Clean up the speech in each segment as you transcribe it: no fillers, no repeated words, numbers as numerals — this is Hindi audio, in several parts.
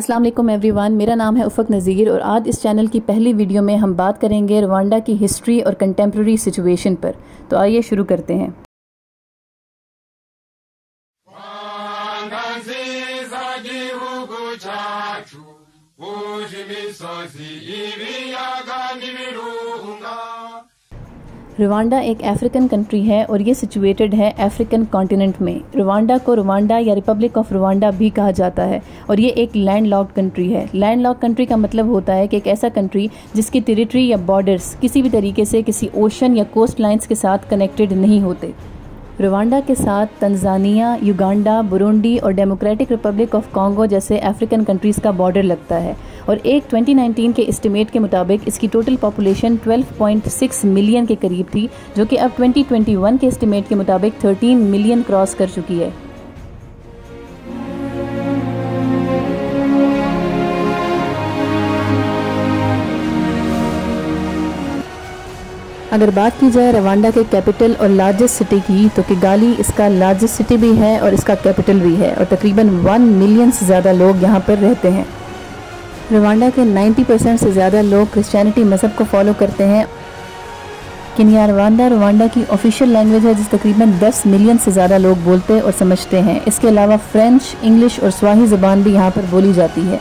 अस्सलाम वालेकुम एवरीवन, मेरा नाम है उफ़क़ नज़ीर और आज इस चैनल की पहली वीडियो में हम बात करेंगे रवांडा की हिस्ट्री और कंटेम्प्रेरी सिचुएशन पर। तो आइए शुरू करते हैं। रवांडा एक अफ्रीकन कंट्री है और ये सिचुएटेड है अफ्रीकन कॉन्टिनेंट में। रवांडा को रवांडा या रिपब्लिक ऑफ रवांडा भी कहा जाता है और ये एक लैंडलॉक्ड कंट्री है। लैंडलॉक्ड कंट्री का मतलब होता है कि एक ऐसा कंट्री जिसकी टेरिटरी या बॉर्डर्स किसी भी तरीके से किसी ओशन या कोस्ट लाइन्स के साथ कनेक्टेड नहीं होते। रवांडा के साथ तंजानिया, युगांडा, बुरुंडी और डेमोक्रेटिक रिपब्लिक ऑफ कॉन्गो जैसे अफ्रीकन कंट्रीज़ का बॉर्डर लगता है और एक 2019 के एस्टिमेट के मुताबिक इसकी टोटल पॉपुलेशन 12.6 मिलियन के करीब थी, जो कि अब 2021 के एस्टिमेट के मुताबिक 13 मिलियन क्रॉस कर चुकी है। अगर बात की जाए रवांडा के कैपिटल और लार्जेस्ट सिटी की, तो किगाली इसका लार्जेस्ट सिटी भी है और इसका कैपिटल भी है और तकरीबन 1 मिलियन से ज़्यादा लोग यहाँ पर रहते हैं। रवांडा के 90% से ज़्यादा लोग क्रिश्चियनिटी मज़हब को फॉलो करते हैं। किन्यारवांडा रवांडा की ऑफिशियल लैंग्वेज है जिस तकरीबन 10 मिलियन से ज़्यादा लोग बोलते और समझते हैं। इसके अलावा फ्रेंच, इंग्लिश और स्वाही ज़बान भी यहाँ पर बोली जाती है।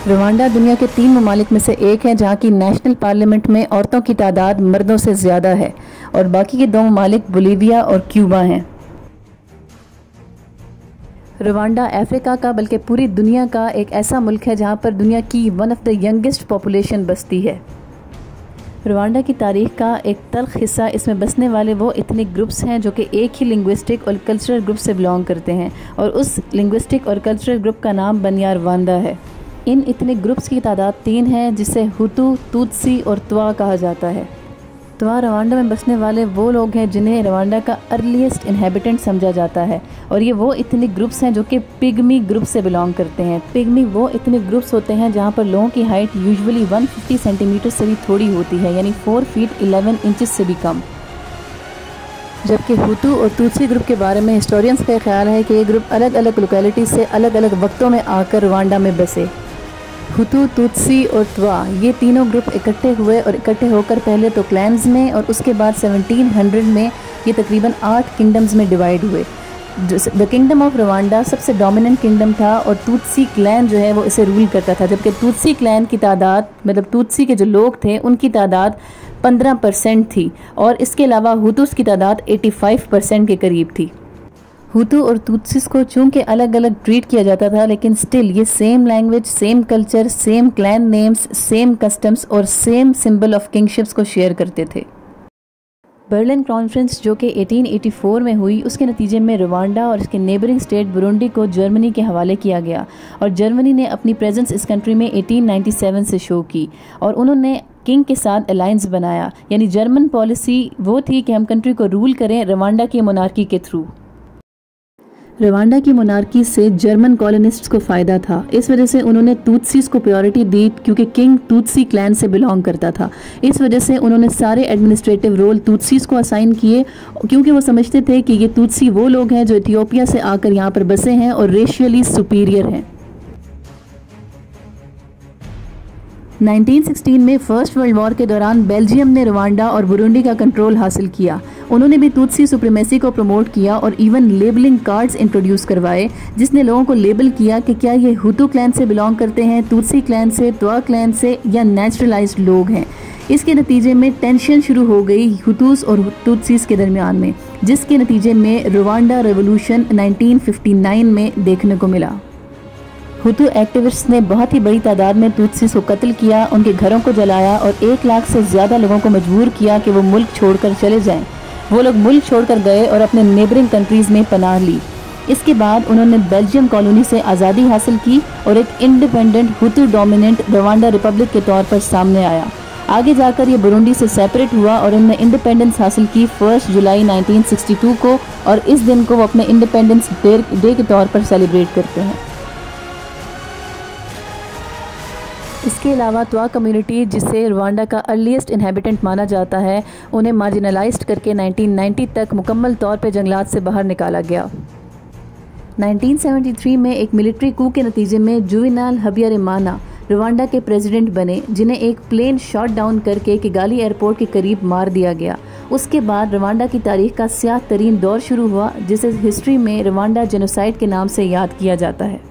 रवांडा दुनिया के 3 ममालिक में से एक है जहाँ की नेशनल पार्लियामेंट में औरतों की तादाद मर्दों से ज़्यादा है और बाकी के 2 ममालिक बोलीविया और क्यूबा हैं। रवांडा अफ्रीका का बल्कि पूरी दुनिया का एक ऐसा मुल्क है जहाँ पर दुनिया की one of the youngest population बसती है। रवांडा की तारीख का एक तल्ख हिस्सा इसमें बसने वाले वो इथनिक ग्रुप्स हैं जो कि एक ही लिंग्विस्टिक और कल्चरल ग्रुप से बिलोंग करते हैं और उस लिंग्विस्टिक और कल्चरल ग्रुप का नाम बनियारवांडा है। इन इथनिक ग्रुप्स की तादाद 3 है जिसे हुतू, तुत्सी और त्वा कहा जाता है। त्वा रवांडा में बसने वाले वो लोग हैं जिन्हें रवांडा का अर्लीस्ट इन्हेबिटेंट समझा जाता है और ये वो इथनिक ग्रुप्स हैं जो कि पिग्मी ग्रुप से बिलोंग करते हैं। पिग्मी वो इथनिक ग्रुप्स होते हैं जहाँ पर लोगों की हाइट यूजुअली 150 सेंटीमीटर से भी थोड़ी होती है, यानी 4 फीट 11 इंचेस से भी कम। जबकि हुतू और तुत्सी ग्रुप के बारे में हिस्टोरियंस का ख्याल है कि ये ग्रुप अलग अलग लोकेलिटीज से अलग अलग वक्तों में आकर रवांडा में बसे। हुतू, तुत्सी और त्वा ये तीनों ग्रुप इकट्ठे हुए और इकट्ठे होकर पहले तो क्लैन्स में और उसके बाद 1700 में ये तकरीबन 8 किंगडम्स में डिवाइड हुए। द किंगडम ऑफ रवांडा सबसे डोमिनेंट किंगडम था और तुत्सी क्लैन जो है वो इसे रूल करता था, जबकि तुत्सी क्लैन की तादाद मतलब तुत्सी के जो लोग थे उनकी तादाद 15% थी और इसके अलावा हुतूस की तादाद 85% के करीब थी। हुतू और तुत्सिस को चूंकि अलग अलग ट्रीट किया जाता था, लेकिन स्टिल ये same language, same culture, same clan names, same customs और सेम सिंबल ऑफ किंगशिप्स को शेयर करते थे। बर्लिन कॉन्फ्रेंस जो कि 1884 में हुई, उसके नतीजे में रवांडा और इसके नेबरिंग स्टेट बुरुंडी को जर्मनी के हवाले किया गया और जर्मनी ने अपनी प्रेजेंस इस कंट्री में 1897 से शो की और उन्होंने किंग के साथ अलायंस बनाया। यानी जर्मन पॉलिसी वो थी कि हम कंट्री को रूल करें रवांडा की मोनार्की के थ्रू। रवांडा की मोनार्की से जर्मन कॉलोनिस्ट्स को फ़ायदा था, इस वजह से उन्होंने तुत्सीस को प्रायोरिटी दी क्योंकि किंग तुत्सी क्लैन से बिलोंग करता था। इस वजह से उन्होंने सारे एडमिनिस्ट्रेटिव रोल तुत्सीस को असाइन किए क्योंकि वो समझते थे कि ये तुत्सी वो लोग हैं जो इथियोपिया से आकर यहाँ पर बसे हैं और रेशियली सुपीरियर हैं। 1916 में फर्स्ट वर्ल्ड वॉर के दौरान बेल्जियम ने रवांडा और बुरुंडी का कंट्रोल हासिल किया। उन्होंने भी तुत्सी सुप्रीमेसी को प्रमोट किया और इवन लेबलिंग कार्ड्स इंट्रोड्यूस करवाए जिसने लोगों को लेबल किया कि क्या ये हुतू क्लैन से बिलोंग करते हैं, तुत्सी क्लैन से, त्वा क्लैन से या नेचुरलाइज्ड लोग हैं। इसके नतीजे में टेंशन शुरू हो गई हुतूस और तुत्सीस के दरमियान में, जिसके नतीजे में रवांडा रेवोल्यूशन 1959 में देखने को मिला। हुतू एक्टिविस्ट्स ने बहुत ही बड़ी तादाद में तुत्सीस को कत्ल किया, उनके घरों को जलाया और 1 लाख से ज़्यादा लोगों को मजबूर किया कि वो मुल्क छोड़कर चले जाएं। वो लोग मुल्क छोड़कर गए और अपने नेबरिंग कंट्रीज़ में पनाह ली। इसके बाद उन्होंने बेल्जियम कॉलोनी से आज़ादी हासिल की और एक इंडिपेंडेंट हुतू डोमिनेंट रवांडा रिपब्लिक के तौर पर सामने आया। आगे जाकर ये बुरुंडी से सेपरेट हुआ और इनने इंडिपेंडेंस हासिल की 1 जुलाई 1962 को और इस दिन को वो अपने इंडिपेंडेंस डे के तौर पर सेलिब्रेट करते हैं। इसके अलावा त्वा कम्युनिटी, जिसे रवांडा का अर्लीस्ट इन्हेबिटेंट माना जाता है, उन्हें मार्जिनलाइज्ड करके 1990 तक मुकम्मल तौर पर जंगलात से बाहर निकाला गया। 1973 में एक मिलिट्री कू के नतीजे में जुवेनाल हबियारिमाना रवांडा के प्रेसिडेंट बने, जिन्हें एक प्लेन शॉट डाउन करके किगाली एयरपोर्ट के करीब मार दिया गया। उसके बाद रवांडा की तारीख का स्याह तरीन दौर शुरू हुआ, जिसे हिस्ट्री में रवांडा जेनोसाइड के नाम से याद किया जाता है।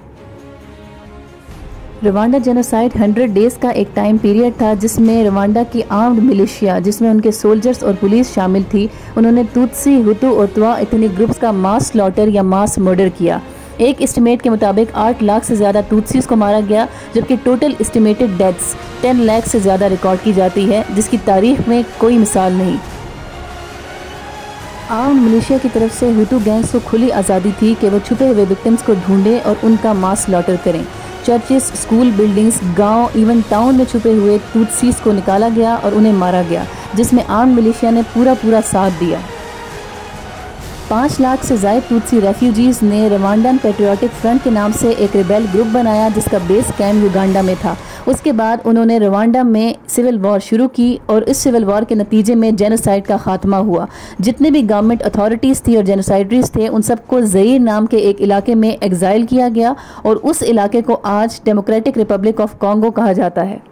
रवांडा जेनोसाइड 100 डेज का एक टाइम पीरियड था जिसमें रवांडा की आर्म्ड मिलिशिया, जिसमें उनके सोल्जर्स और पुलिस शामिल थी, उन्होंने तुत्सी, हुतु और त्वा एथनिक ग्रुप्स का मास स्लॉटर या मास मर्डर किया। एक एस्टिमेट के मुताबिक 8 लाख से ज़्यादा तुत्सीज को मारा गया, जबकि टोटल एस्टिमेटेड डेथ्स 10 लाख से ज़्यादा रिकॉर्ड की जाती है, जिसकी तारीख में कोई मिसाल नहीं। आर्म्ड मिलिशिया की तरफ से हुतु गैंग्स को खुली आज़ादी थी कि वो छुपे हुए विक्टिम्स को ढूंढें और उनका मास स्लॉटर करें। चर्चेस, स्कूल बिल्डिंग्स, गांव, इवन टाउन में छुपे हुए तुत्सीज को निकाला गया और उन्हें मारा गया, जिसमें आर्म्ड मिलिशिया ने पूरा साथ दिया। 5 लाख से ज़ायद तुत्सी रेफ्यूजीज़ ने रवांडन पैट्रियोटिक फ्रंट के नाम से एक रिबेल ग्रुप बनाया, जिसका बेस कैंप युगांडा में था। उसके बाद उन्होंने रवांडा में सिविल वॉर शुरू की और इस सिविल वॉर के नतीजे में जेनोसाइड का खात्मा हुआ। जितने भी गवर्नमेंट अथॉरिटीज़ थी और जेनोसाइडरीज थे, उन सबको ज़ईर नाम के एक इलाके में एग्जाइल किया गया और उस इलाके को आज डेमोक्रेटिक रिपब्लिक ऑफ कॉन्गो कहा जाता है।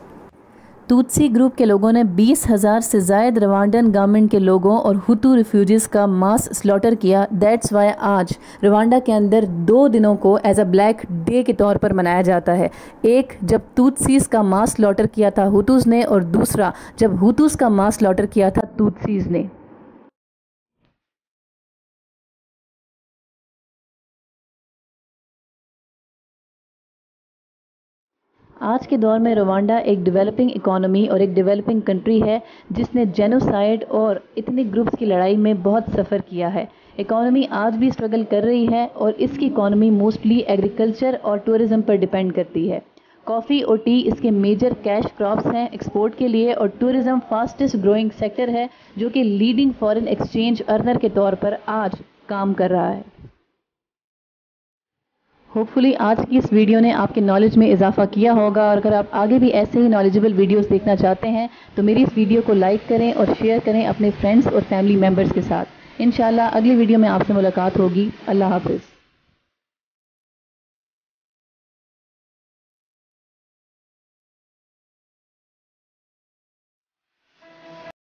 तुत्सी ग्रुप के लोगों ने 20,000 से ज़ायद रवांडन गवर्नमेंट के लोगों और हुतु रिफ्यूजीज का मास स्लॉटर किया। दैट्स वाई आज रवांडा के अंदर 2 दिनों को एज अ ब्लैक डे के तौर पर मनाया जाता है। एक जब तुत्सीज का मास स्लॉटर किया था हुतुस ने, और दूसरा जब हुतुस का मास स्लॉटर किया था तुत्सीज ने। आज के दौर में रवांडा एक डेवलपिंग इकोनॉमी और एक डेवलपिंग कंट्री है, जिसने जेनोसाइड और एथनिक ग्रुप्स की लड़ाई में बहुत सफ़र किया है। इकोनॉमी आज भी स्ट्रगल कर रही है और इसकी इकोनॉमी मोस्टली एग्रीकल्चर और टूरिज़्म पर डिपेंड करती है। कॉफ़ी और टी इसके मेजर कैश क्रॉप्स हैं एक्सपोर्ट के लिए, और टूरिज़्म फास्टेस्ट ग्रोइंग सेक्टर है, जो कि लीडिंग फॉरेन एक्सचेंज अर्नर के तौर पर आज काम कर रहा है। होपफुली आज की इस वीडियो ने आपके नॉलेज में इजाफा किया होगा, और अगर आप आगे भी ऐसे ही नॉलेजेबल वीडियोस देखना चाहते हैं तो मेरी इस वीडियो को लाइक करें और शेयर करें अपने फ्रेंड्स और फैमिली मेम्बर्स के साथ। इंशाल्लाह अगली वीडियो में आपसे मुलाकात होगी। अल्लाह हाफ़िज़।